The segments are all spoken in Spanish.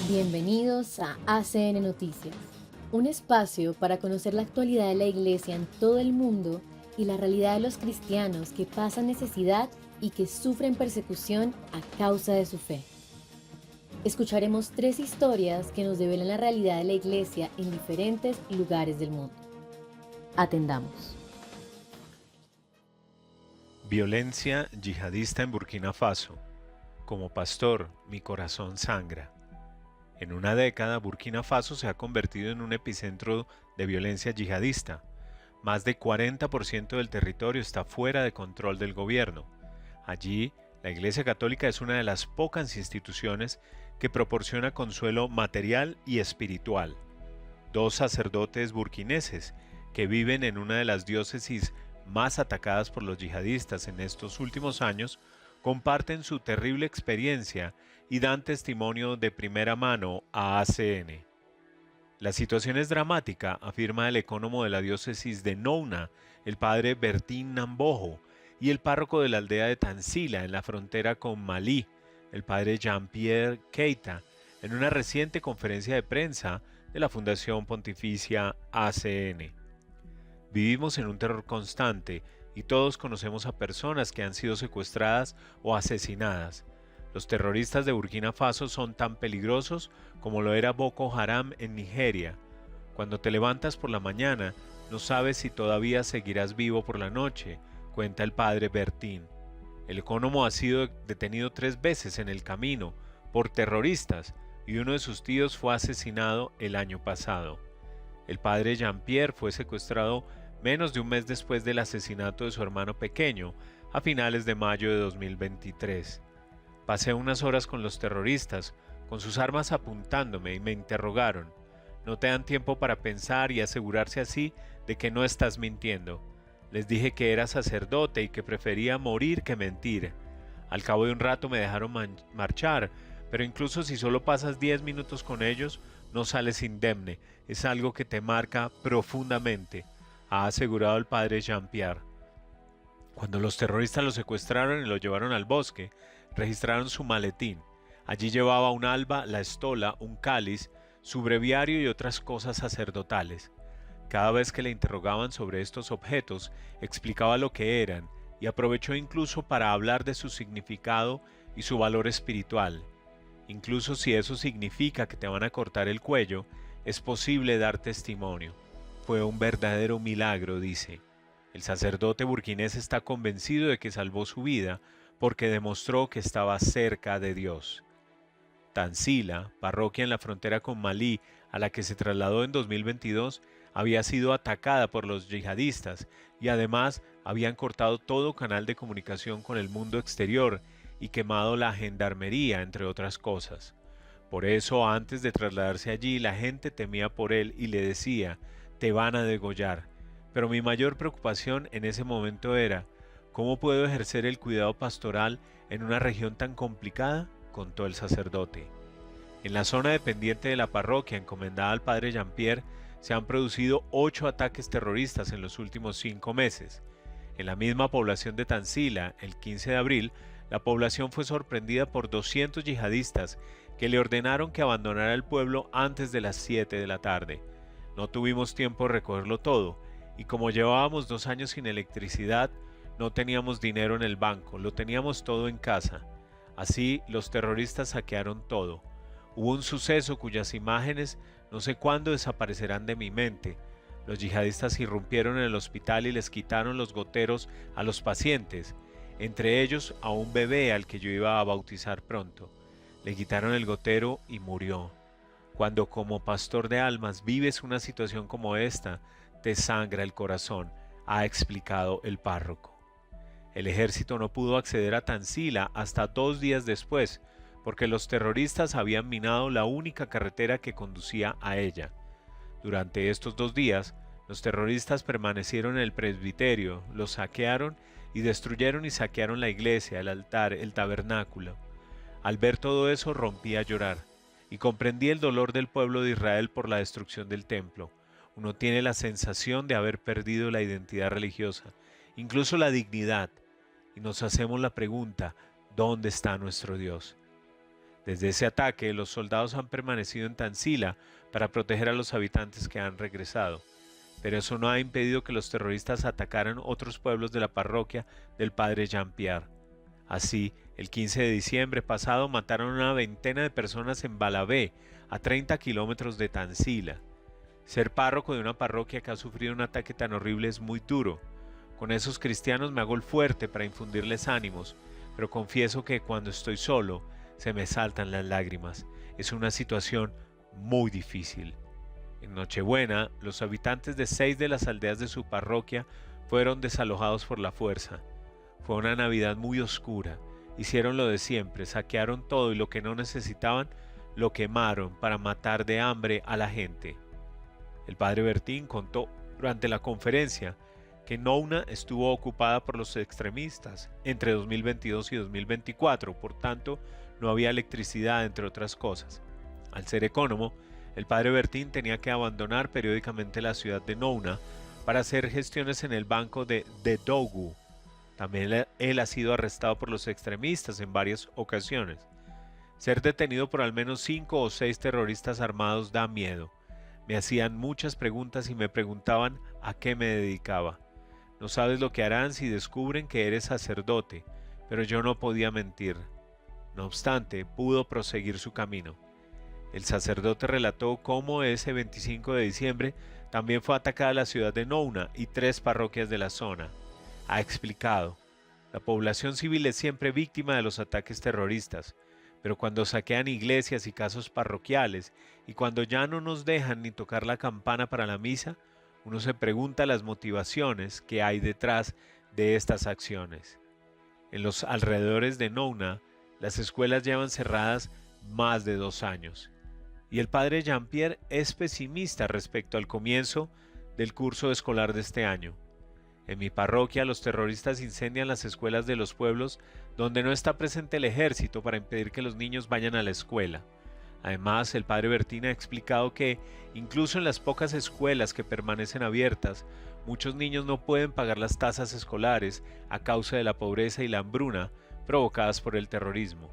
Bienvenidos a ACN Noticias, un espacio para conocer la actualidad de la Iglesia en todo el mundo y la realidad de los cristianos que pasan necesidad y que sufren persecución a causa de su fe. Escucharemos 3 historias que nos develan la realidad de la Iglesia en diferentes lugares del mundo. Atendamos. Violencia yihadista en Burkina Faso. Como pastor, mi corazón sangra. En una década, Burkina Faso se ha convertido en un epicentro de violencia yihadista. Más de 40% del territorio está fuera de control del gobierno. Allí, la Iglesia Católica es una de las pocas instituciones que proporciona consuelo material y espiritual. 2 sacerdotes burkineses que viven en una de las diócesis más atacadas por los yihadistas en estos últimos años comparten su terrible experiencia y dan testimonio de primera mano a ACN. La situación es dramática, afirma el ecónomo de la diócesis de Nouna, el padre Bertín Nambojo, y el párroco de la aldea de Tansila, en la frontera con Malí, el padre Jean-Pierre Keita, en una reciente conferencia de prensa de la Fundación Pontificia ACN. Vivimos en un terror constante y todos conocemos a personas que han sido secuestradas o asesinadas. Los terroristas de Burkina Faso son tan peligrosos como lo era Boko Haram en Nigeria. Cuando te levantas por la mañana, no sabes si todavía seguirás vivo por la noche, cuenta el padre Bertín. El ecónomo ha sido detenido 3 veces en el camino por terroristas y uno de sus tíos fue asesinado el año pasado. El padre Jean-Pierre fue secuestrado menos de un mes después del asesinato de su hermano pequeño, a finales de mayo de 2023. Pasé unas horas con los terroristas, con sus armas apuntándome y me interrogaron. No te dan tiempo para pensar y asegurarse así de que no estás mintiendo. Les dije que era sacerdote y que prefería morir que mentir. Al cabo de un rato me dejaron marchar, pero incluso si solo pasas 10 minutos con ellos, no sales indemne. Es algo que te marca profundamente, ha asegurado el padre Jean-Pierre. Cuando los terroristas lo secuestraron y lo llevaron al bosque, registraron su maletín. Allí llevaba un alba, la estola, un cáliz, su breviario y otras cosas sacerdotales. Cada vez que le interrogaban sobre estos objetos, explicaba lo que eran y aprovechó incluso para hablar de su significado y su valor espiritual. Incluso si eso significa que te van a cortar el cuello, es posible dar testimonio. Fue un verdadero milagro, dice. El sacerdote burkinés está convencido de que salvó su vida porque demostró que estaba cerca de Dios. Tansila, parroquia en la frontera con Malí, a la que se trasladó en 2022, había sido atacada por los yihadistas y además habían cortado todo canal de comunicación con el mundo exterior y quemado la gendarmería, entre otras cosas. Por eso, antes de trasladarse allí, la gente temía por él y le decía: «Te van a degollar». Pero mi mayor preocupación en ese momento era: ¿cómo puedo ejercer el cuidado pastoral en una región tan complicada?, contó el sacerdote. En la zona dependiente de la parroquia encomendada al padre Jean-Pierre se han producido 8 ataques terroristas en los últimos 5 meses. En la misma población de Tansila, el 15 de abril, la población fue sorprendida por 200 yihadistas que le ordenaron que abandonara el pueblo antes de las 7 de la tarde. No tuvimos tiempo de recogerlo todo, y como llevábamos 2 años sin electricidad, no teníamos dinero en el banco, lo teníamos todo en casa. Así, los terroristas saquearon todo. Hubo un suceso cuyas imágenes no sé cuándo desaparecerán de mi mente. Los yihadistas irrumpieron en el hospital y les quitaron los goteros a los pacientes, entre ellos a un bebé al que yo iba a bautizar pronto. Le quitaron el gotero y murió. Cuando como pastor de almas vives una situación como esta, te sangra el corazón, ha explicado el párroco. El ejército no pudo acceder a Tansila hasta 2 días después, porque los terroristas habían minado la única carretera que conducía a ella. Durante estos 2 días, los terroristas permanecieron en el presbiterio, lo saquearon y destruyeron y saquearon la iglesia, el altar, el tabernáculo. Al ver todo eso rompí a llorar y comprendí el dolor del pueblo de Israel por la destrucción del templo. Uno tiene la sensación de haber perdido la identidad religiosa, incluso la dignidad, y nos hacemos la pregunta: ¿dónde está nuestro Dios? Desde ese ataque, los soldados han permanecido en Tansila para proteger a los habitantes que han regresado, pero eso no ha impedido que los terroristas atacaran otros pueblos de la parroquia del padre Jean-Pierre. Así, el 15 de diciembre pasado mataron a una veintena de personas en Balabé, a 30 kilómetros de Tansila. Ser párroco de una parroquia que ha sufrido un ataque tan horrible es muy duro. Con esos cristianos me hago el fuerte para infundirles ánimos, pero confieso que cuando estoy solo se me saltan las lágrimas. Es una situación muy difícil. En Nochebuena, los habitantes de 6 de las aldeas de su parroquia fueron desalojados por la fuerza. Fue una Navidad muy oscura. Hicieron lo de siempre, saquearon todo y lo que no necesitaban lo quemaron para matar de hambre a la gente. El padre Bertín contó durante la conferencia que Nouna estuvo ocupada por los extremistas entre 2022 y 2024, por tanto no había electricidad, entre otras cosas. Al ser ecónomo, el padre Bertín tenía que abandonar periódicamente la ciudad de Nouna para hacer gestiones en el banco de Dogu. También él ha sido arrestado por los extremistas en varias ocasiones. Ser detenido por al menos 5 o 6 terroristas armados da miedo. Me hacían muchas preguntas y me preguntaban a qué me dedicaba. No sabes lo que harán si descubren que eres sacerdote, pero yo no podía mentir. No obstante, pudo proseguir su camino. El sacerdote relató cómo ese 25 de diciembre también fue atacada la ciudad de Nouna y 3 parroquias de la zona. Ha explicado, la población civil es siempre víctima de los ataques terroristas, pero cuando saquean iglesias y casos parroquiales y cuando ya no nos dejan ni tocar la campana para la misa, uno se pregunta las motivaciones que hay detrás de estas acciones. En los alrededores de Nouna, las escuelas llevan cerradas más de 2 años. Y el padre Jean-Pierre es pesimista respecto al comienzo del curso escolar de este año. En mi parroquia, los terroristas incendian las escuelas de los pueblos donde no está presente el ejército para impedir que los niños vayan a la escuela. Además, el padre Bertín ha explicado que, incluso en las pocas escuelas que permanecen abiertas, muchos niños no pueden pagar las tasas escolares a causa de la pobreza y la hambruna provocadas por el terrorismo.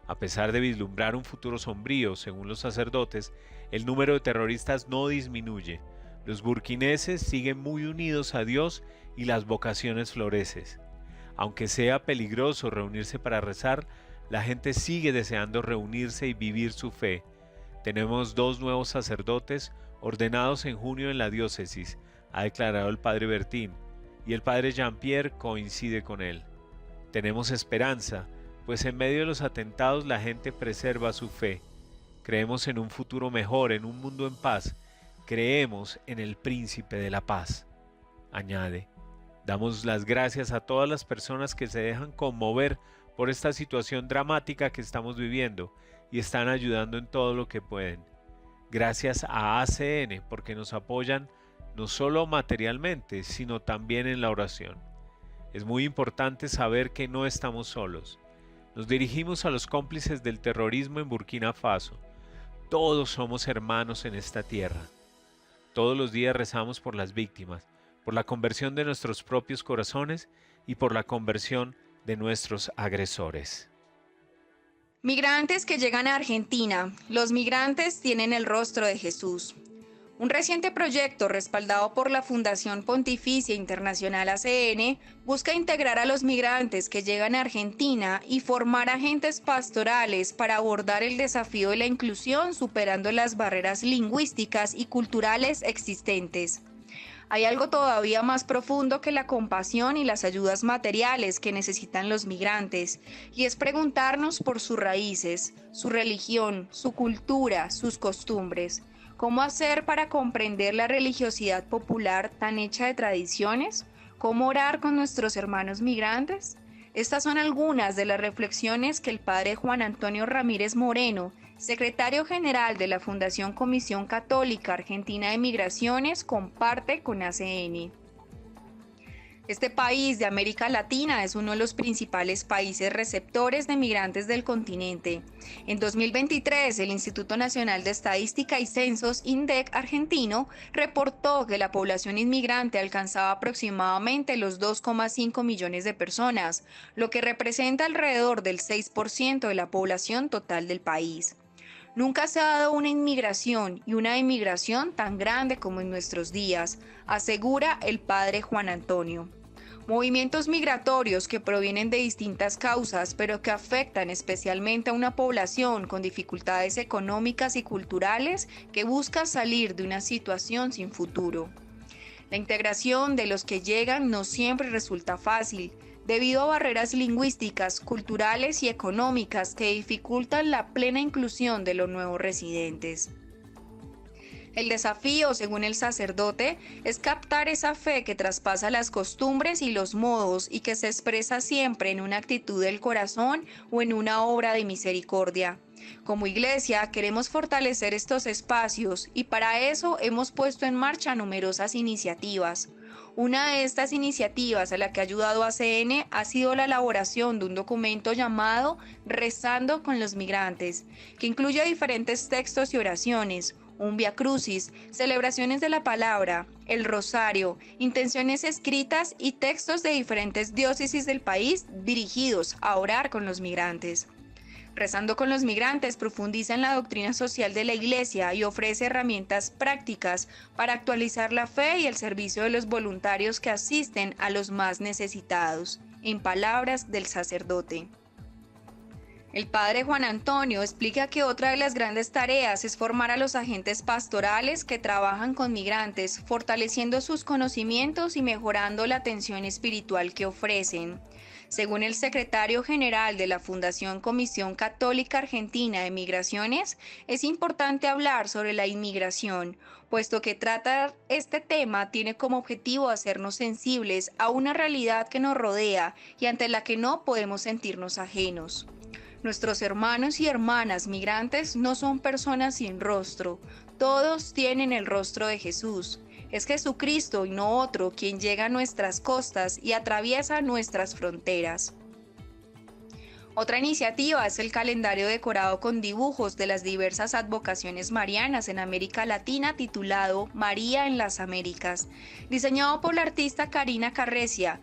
A pesar de vislumbrar un futuro sombrío, según los sacerdotes, el número de terroristas no disminuye. Los burkineses siguen muy unidos a Dios y las vocaciones florecen. Aunque sea peligroso reunirse para rezar, la gente sigue deseando reunirse y vivir su fe. Tenemos 2 nuevos sacerdotes ordenados en junio en la diócesis, ha declarado el padre Bertín, y el padre Jean-Pierre coincide con él. Tenemos esperanza, pues en medio de los atentados la gente preserva su fe. Creemos en un futuro mejor, en un mundo en paz. Creemos en el príncipe de la paz. Añade, damos las gracias a todas las personas que se dejan conmover por esta situación dramática que estamos viviendo y están ayudando en todo lo que pueden. Gracias a ACN porque nos apoyan no solo materialmente, sino también en la oración. Es muy importante saber que no estamos solos. Nos dirigimos a los cómplices del terrorismo en Burkina Faso. Todos somos hermanos en esta tierra. Todos los días rezamos por las víctimas, por la conversión de nuestros propios corazones y por la conversión de nuestros agresores. Migrantes que llegan a Argentina. Los migrantes tienen el rostro de Jesús. Un reciente proyecto respaldado por la Fundación Pontificia Internacional ACN busca integrar a los migrantes que llegan a Argentina y formar agentes pastorales para abordar el desafío de la inclusión superando las barreras lingüísticas y culturales existentes. Hay algo todavía más profundo que la compasión y las ayudas materiales que necesitan los migrantes, y es preguntarnos por sus raíces, su religión, su cultura, sus costumbres. ¿Cómo hacer para comprender la religiosidad popular tan hecha de tradiciones? ¿Cómo orar con nuestros hermanos migrantes? Estas son algunas de las reflexiones que el padre Juan Antonio Ramírez Moreno, secretario general de la Fundación Comisión Católica Argentina de Migraciones, comparte con ACN. Este país de América Latina es uno de los principales países receptores de migrantes del continente. En 2023, el Instituto Nacional de Estadística y Censos, INDEC argentino, reportó que la población inmigrante alcanzaba aproximadamente los 2,5 millones de personas, lo que representa alrededor del 6% de la población total del país. Nunca se ha dado una inmigración y una emigración tan grande como en nuestros días, asegura el padre Juan Antonio. Movimientos migratorios que provienen de distintas causas, pero que afectan especialmente a una población con dificultades económicas y culturales que busca salir de una situación sin futuro. La integración de los que llegan no siempre resulta fácil, debido a barreras lingüísticas, culturales y económicas que dificultan la plena inclusión de los nuevos residentes. El desafío, según el sacerdote, es captar esa fe que traspasa las costumbres y los modos y que se expresa siempre en una actitud del corazón o en una obra de misericordia. Como iglesia queremos fortalecer estos espacios y para eso hemos puesto en marcha numerosas iniciativas. Una de estas iniciativas a la que ha ayudado ACN ha sido la elaboración de un documento llamado Rezando con los Migrantes, que incluye diferentes textos y oraciones, un Vía Crucis, celebraciones de la palabra, el rosario, intenciones escritas y textos de diferentes diócesis del país dirigidos a orar con los migrantes. Rezando con los Migrantes profundiza en la doctrina social de la Iglesia y ofrece herramientas prácticas para actualizar la fe y el servicio de los voluntarios que asisten a los más necesitados, en palabras del sacerdote. El padre Juan Antonio explica que otra de las grandes tareas es formar a los agentes pastorales que trabajan con migrantes, fortaleciendo sus conocimientos y mejorando la atención espiritual que ofrecen. Según el secretario general de la Fundación Comisión Católica Argentina de Migraciones, es importante hablar sobre la inmigración, puesto que tratar este tema tiene como objetivo hacernos sensibles a una realidad que nos rodea y ante la que no podemos sentirnos ajenos. Nuestros hermanos y hermanas migrantes no son personas sin rostro, todos tienen el rostro de Jesús. Es Jesucristo y no otro quien llega a nuestras costas y atraviesa nuestras fronteras. Otra iniciativa es el calendario decorado con dibujos de las diversas advocaciones marianas en América Latina titulado María en las Américas, diseñado por la artista Karina Carrecia.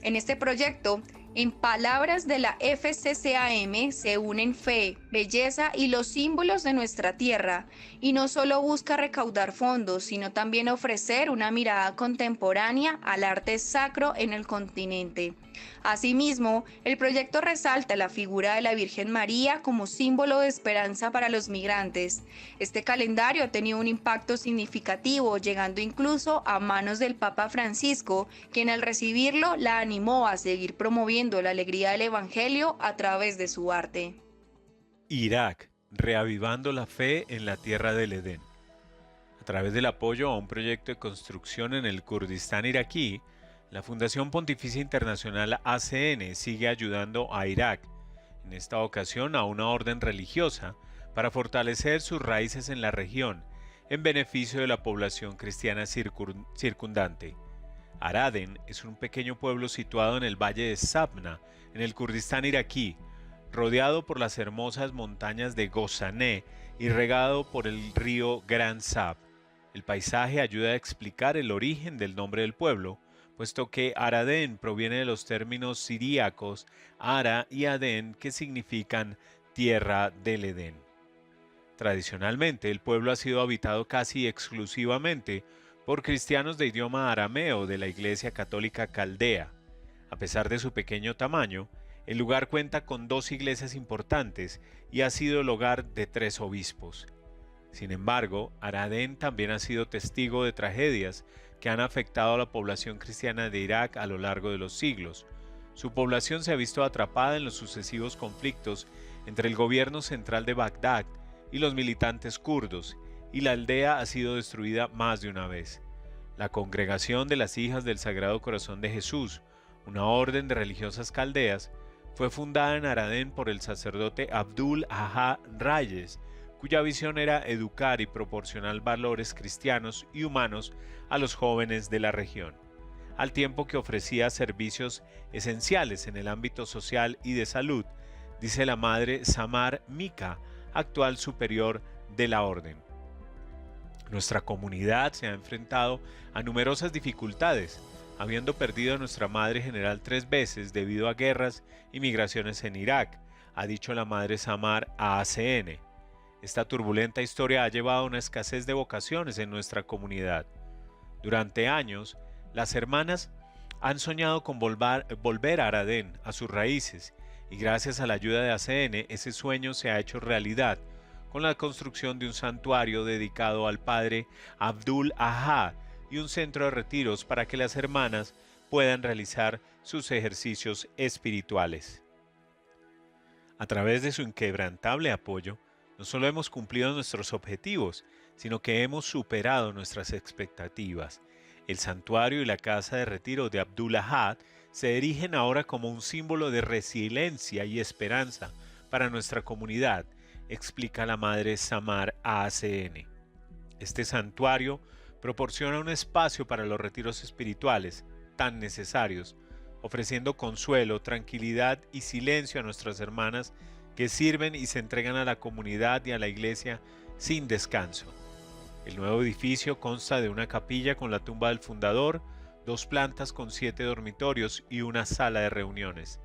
En este proyecto, en palabras de la FCCAM, se unen fe, belleza y los símbolos de nuestra tierra, y no solo busca recaudar fondos, sino también ofrecer una mirada contemporánea al arte sacro en el continente. Asimismo, el proyecto resalta la figura de la Virgen María como símbolo de esperanza para los migrantes. Este calendario ha tenido un impacto significativo, llegando incluso a manos del Papa Francisco, quien al recibirlo la animó a seguir promoviendo la alegría del Evangelio a través de su arte. Irak, reavivando la fe en la tierra del Edén. A través del apoyo a un proyecto de construcción en el Kurdistán iraquí, la Fundación Pontificia Internacional ACN sigue ayudando a Irak, en esta ocasión a una orden religiosa, para fortalecer sus raíces en la región, en beneficio de la población cristiana circundante. Araden es un pequeño pueblo situado en el valle de Sabna, en el Kurdistán iraquí, rodeado por las hermosas montañas de Gozaneh y regado por el río Gran Sab. El paisaje ayuda a explicar el origen del nombre del pueblo, puesto que Araden proviene de los términos siríacos Ara y Adén, que significan tierra del Edén. Tradicionalmente, el pueblo ha sido habitado casi exclusivamente por cristianos de idioma arameo de la Iglesia Católica Caldea. A pesar de su pequeño tamaño, el lugar cuenta con 2 iglesias importantes y ha sido el hogar de 3 obispos. Sin embargo, Araden también ha sido testigo de tragedias que han afectado a la población cristiana de Irak a lo largo de los siglos. Su población se ha visto atrapada en los sucesivos conflictos entre el gobierno central de Bagdad y los militantes kurdos, y la aldea ha sido destruida más de una vez. La Congregación de las Hijas del Sagrado Corazón de Jesús, una orden de religiosas caldeas, fue fundada en Araden por el sacerdote Abdul Aha Rayes, cuya visión era educar y proporcionar valores cristianos y humanos a los jóvenes de la región. al tiempo que ofrecía servicios esenciales en el ámbito social y de salud, dice la madre Samar Mika, actual superior de la orden. Nuestra comunidad se ha enfrentado a numerosas dificultades, habiendo perdido a nuestra madre general 3 veces debido a guerras y migraciones en Irak, ha dicho la madre Samar a ACN. Esta turbulenta historia ha llevado a una escasez de vocaciones en nuestra comunidad. Durante años, las hermanas han soñado con volver a Aradén, a sus raíces, y gracias a la ayuda de ACN ese sueño se ha hecho realidad con la construcción de un santuario dedicado al padre Abdul Ahad y un centro de retiros para que las hermanas puedan realizar sus ejercicios espirituales. A través de su inquebrantable apoyo, no solo hemos cumplido nuestros objetivos, sino que hemos superado nuestras expectativas. El santuario y la casa de retiro de Abdul Ahad se erigen ahora como un símbolo de resiliencia y esperanza para nuestra comunidad, explica la madre Samar a ACN. Este santuario proporciona un espacio para los retiros espirituales tan necesarios, ofreciendo consuelo, tranquilidad y silencio a nuestras hermanas que sirven y se entregan a la comunidad y a la iglesia sin descanso. El nuevo edificio consta de una capilla con la tumba del fundador, 2 plantas con 7 dormitorios y una sala de reuniones.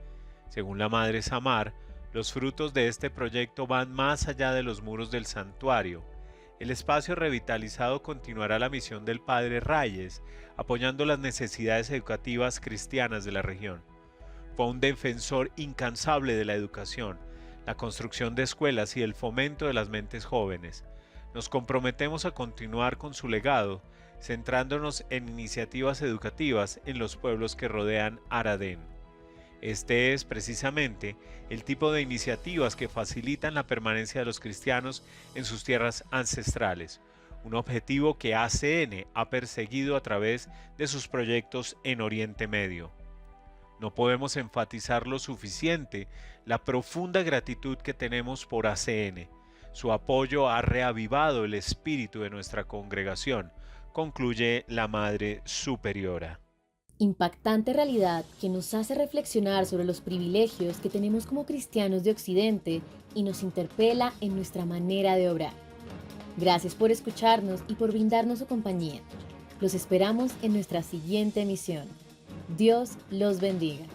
Según la madre Samar, los frutos de este proyecto van más allá de los muros del santuario. El espacio revitalizado continuará la misión del padre Reyes, apoyando las necesidades educativas cristianas de la región. Fue un defensor incansable de la educación, la construcción de escuelas y el fomento de las mentes jóvenes. Nos comprometemos a continuar con su legado, centrándonos en iniciativas educativas en los pueblos que rodean Aradén. Este es precisamente el tipo de iniciativas que facilitan la permanencia de los cristianos en sus tierras ancestrales, un objetivo que ACN ha perseguido a través de sus proyectos en Oriente Medio. No podemos enfatizar lo suficiente la profunda gratitud que tenemos por ACN. Su apoyo ha reavivado el espíritu de nuestra congregación, concluye la Madre Superiora. Impactante realidad que nos hace reflexionar sobre los privilegios que tenemos como cristianos de Occidente y nos interpela en nuestra manera de obrar. Gracias por escucharnos y por brindarnos su compañía. Los esperamos en nuestra siguiente emisión. Dios los bendiga.